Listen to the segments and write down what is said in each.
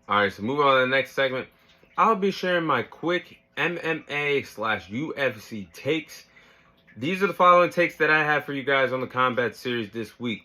Alright, so moving on to the next segment. I'll be sharing my quick MMA/UFC takes. These are the following takes that I have for you guys on the Combat Series this week.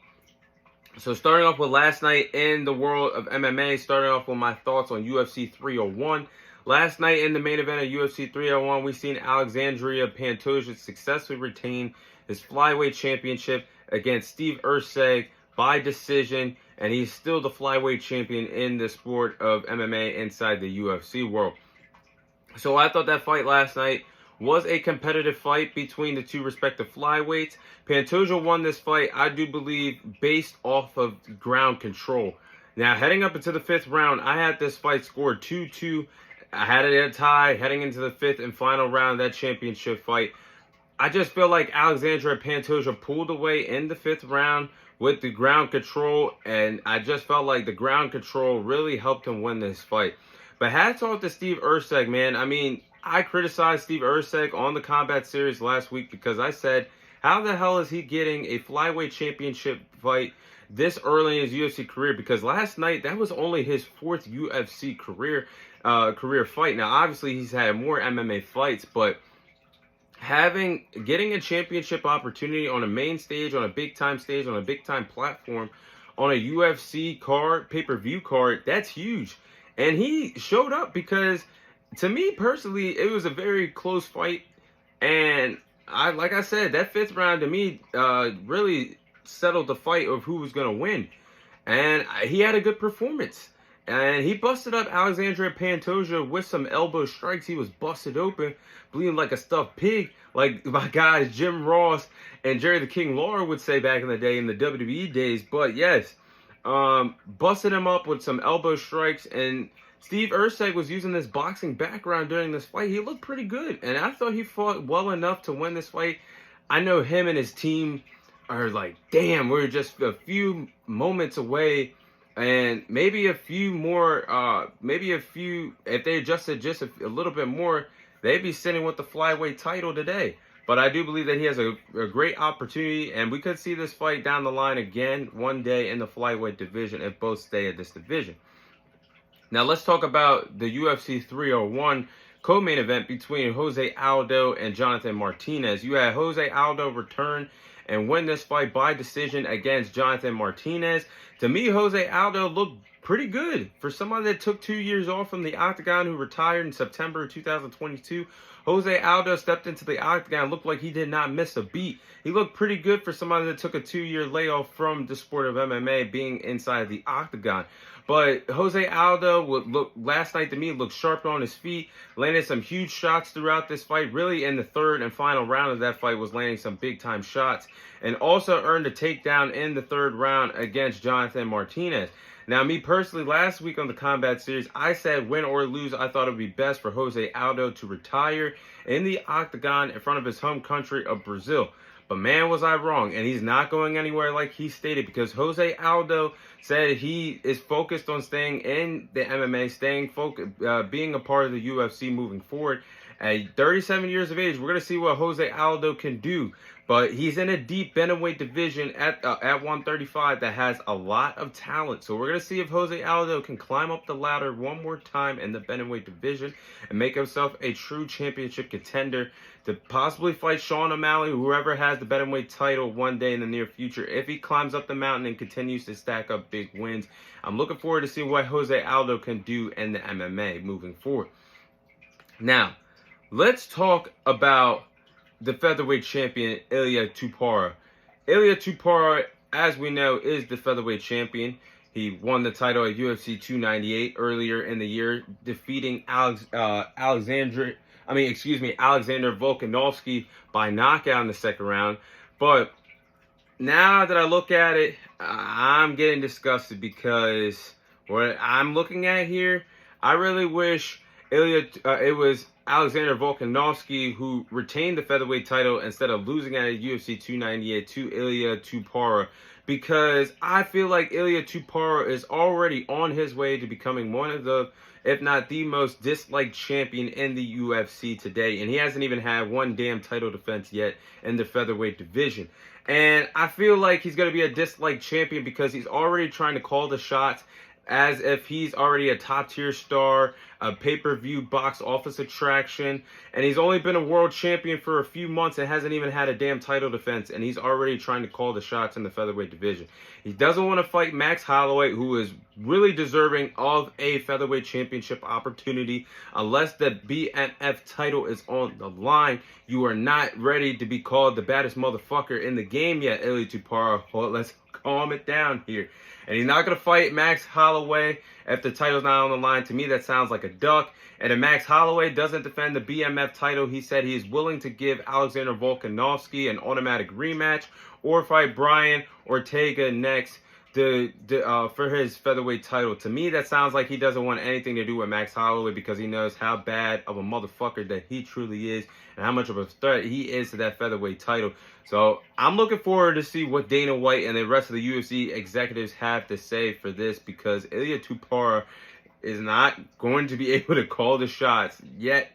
So starting off with last night in the world of MMA, starting off with my thoughts on UFC 301. Last night in the main event of UFC 301, we seen Alexandria Pantoja successfully retain his flyweight championship against Steve Erceg by decision, and he's still the flyweight champion in the sport of MMA inside the UFC world. So I thought that fight last night was a competitive fight between the two respective flyweights. Pantoja won this fight, I do believe, based off of ground control. Now, heading up into the 5th round, I had this fight scored 2-2. I had it at a tie heading into the 5th and final round of that championship fight. I just feel like Alexandria Pantoja pulled away in the 5th round with the ground control, and I just felt like the ground control really helped him win this fight. But hats off to Steve Erceg, man. I mean, I criticized Steve Erceg on the Combat Series last week because I said, how the hell is he getting a flyweight championship fight this early in his UFC career? Because last night, that was only his 4th UFC career fight. Now, obviously, he's had more MMA fights, but getting a championship opportunity on a main stage, on a big time stage, on a big time platform, on a UFC card, pay-per-view card, that's huge. And he showed up because, to me personally, it was a very close fight. And like I said, that 5th round to me really settled the fight of who was going to win. And he had a good performance. And he busted up Alexandria Pantoja with some elbow strikes. He was busted open, bleeding like a stuffed pig, like my guys Jim Ross and Jerry the King Lawler would say back in the day, in the WWE days. But yes, busted him up with some elbow strikes. And Steve Erceg was using this boxing background during this fight. He looked pretty good. And I thought he fought well enough to win this fight. I know him and his team are like, damn, we're just a few moments away. And maybe a few more, if they adjusted just a little bit more, they'd be sitting with the flyweight title today. But I do believe that he has a great opportunity, and we could see this fight down the line again one day in the flyweight division if both stay at this division. Now let's talk about the UFC 301 co-main event between Jose Aldo and Jonathan Martinez. You had Jose Aldo return and win this fight by decision against Jonathan Martinez. To me, Jose Aldo looked pretty good for somebody that took 2 years off from the octagon, who retired in September 2022. Jose Aldo stepped into the octagon, looked like he did not miss a beat. He looked pretty good for somebody that took a 2-year layoff from the sport of MMA, being inside the octagon. But Jose Aldo last night to me looked sharp on his feet, landed some huge shots throughout this fight. Really, in the 3rd and final round of that fight, was landing some big time shots, and also earned a takedown in the 3rd round against Jonathan Martinez. Now, me personally, last week on the Combat Series, I said win or lose, I thought it would be best for Jose Aldo to retire in the octagon in front of his home country of Brazil. But man, was I wrong, and he's not going anywhere like he stated, because Jose Aldo said he is focused on staying in the MMA, being a part of the UFC moving forward. At 37 years of age, we're going to see what Jose Aldo can do. But he's in a deep bantamweight division at 135 that has a lot of talent. So we're going to see if Jose Aldo can climb up the ladder one more time in the bantamweight division and make himself a true championship contender to possibly fight Sean O'Malley, whoever has the bantamweight title one day in the near future, if he climbs up the mountain and continues to stack up big wins. I'm looking forward to seeing what Jose Aldo can do in the MMA moving forward. Now, let's talk about the featherweight champion, Ilia Topuria. Ilia Topuria, as we know, is the featherweight champion. He won the title at UFC 298 earlier in the year, defeating Alexander Volkanovski by knockout in the 2nd round. But now that I look at it, I'm getting disgusted, because what I'm looking at here, I really wish it was Alexander Volkanovski who retained the featherweight title instead of losing at UFC 298 to Ilia Topuria, because I feel like Ilia Topuria is already on his way to becoming one of the, if not the most disliked champion in the UFC today, and he hasn't even had one damn title defense yet in the featherweight division. And I feel like he's going to be a disliked champion because he's already trying to call the shots as if he's already a top tier star, a pay-per-view box office attraction, and he's only been a world champion for a few months and hasn't even had a damn title defense, and he's already trying to call the shots in the featherweight division. He doesn't want to fight Max Holloway, who is really deserving of a featherweight championship opportunity. Unless the BMF title is on the line, you are not ready to be called the baddest motherfucker in the game yet, Ilia Topuria. Well, let's calm it down here. And he's not going to fight Max Holloway if the title's not on the line. To me, that sounds like a duck. And if Max Holloway doesn't defend the BMF title, he said he is willing to give Alexander Volkanovski an automatic rematch or fight Brian Ortega next for his featherweight title. To me, that sounds like he doesn't want anything to do with Max Holloway because he knows how bad of a motherfucker that he truly is and how much of a threat he is to that featherweight title. So I'm looking forward to see what Dana White and the rest of the UFC executives have to say for this, because Ilia Topuria is not going to be able to call the shots yet,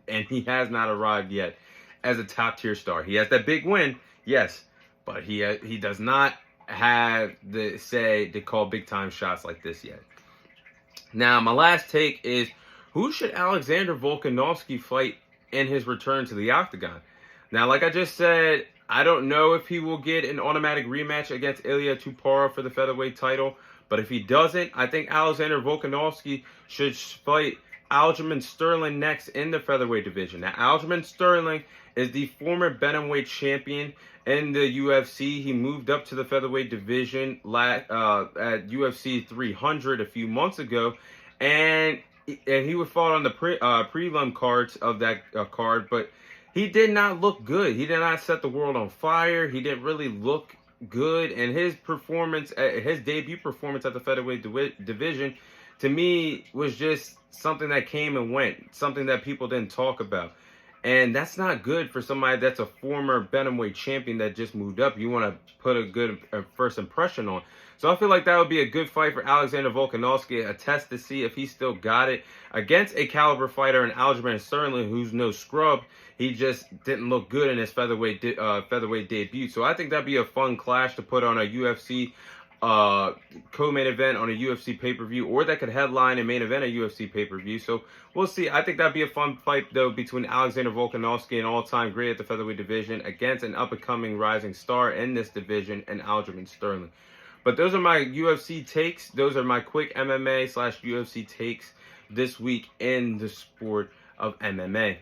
and he has not arrived yet as a top tier star. He has that big win, yes, but he does not have the say to call big time shots like this yet. Now, my last take is, who should Alexander Volkanovski fight in his return to the octagon? Now, like I just said, I don't know if he will get an automatic rematch against Ilia Topuria for the featherweight title, but if he doesn't, I think Alexander Volkanovski should fight Aljamain Sterling next in the featherweight division. Now, Aljamain Sterling is the former bantamweight champion in the UFC. He moved up to the featherweight division at UFC 300 a few months ago, and he was fought on the prelim cards of that card, but he did not look good. He did not set the world on fire. He didn't really look good, and his debut performance at the featherweight division, to me, was just something that came and went, something that people didn't talk about. And that's not good for somebody that's a former bantamweight champion that just moved up. You want to put a good first impression on. So I feel like that would be a good fight for Alexander Volkanovski, a test to see if he still got it against a caliber fighter in Aljamain Sterling, who's no scrub. He just didn't look good in his featherweight debut. So I think that'd be a fun clash to put on a UFC co-main event on a UFC pay-per-view, or that could headline and main event a UFC pay-per-view. So we'll see. I think that'd be a fun fight, though, between Alexander Volkanovski, an all-time great at the featherweight division, against an up-and-coming rising star in this division, and Aljamain Sterling. But those are my UFC takes. Those are my quick MMA/UFC takes this week in the sport of MMA.